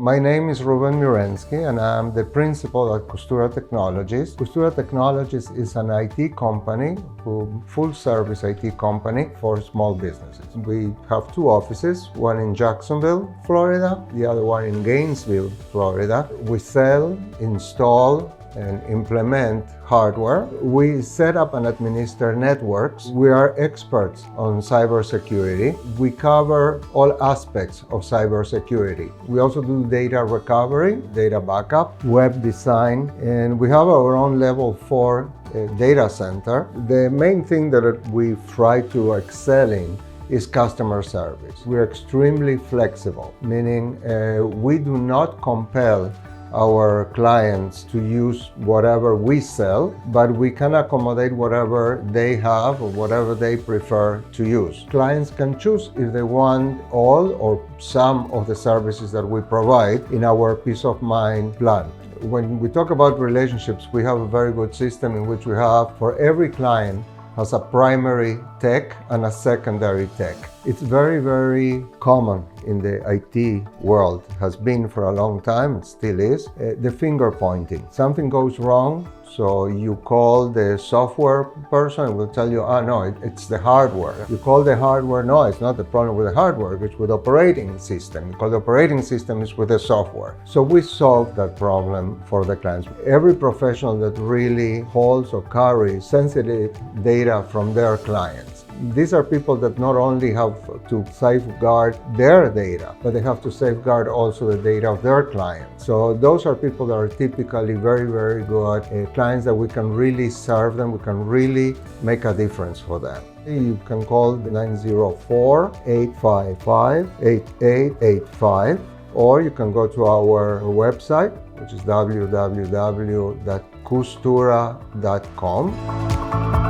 My name is Ruben Murensky and I'm the principal at Kustura Technologies. Kustura Technologies is an IT company, full-service IT company for small businesses. We have two offices, one in Jacksonville, Florida, the other one in Gainesville, Florida. We sell, install, and implement hardware. We set up and administer networks. We are experts on cybersecurity. We cover all aspects of cybersecurity. We also do data recovery, data backup, web design, and we have our own level 4 data center. The main thing that we try to excel in is customer service. We're extremely flexible, meaning we do not compel our clients to use whatever we sell, but we can accommodate whatever they have or whatever they prefer to use. Clients can choose if they want all or some of the services that we provide in our peace of mind plan. When we talk about relationships, we have a very good system in which we have, for every client, has a primary tech and a secondary tech. It's very, very common in the IT world, has been for a long time, it still is, the finger pointing. Something goes wrong, so you call the software person and will tell you, no, it's the hardware. You call the hardware, no, it's not the problem with the hardware, it's with the operating system. You call the operating system is with the software. So we solve that problem for the clients. Every professional that really holds or carries sensitive data from their clients. These are people that not only have to safeguard their data, but they have to safeguard also the data of their clients. So those are people that are typically very, very good clients that we can really serve them, we can really make a difference for them. You can call 904-855-8885, or you can go to our website, which is www.kustura.com.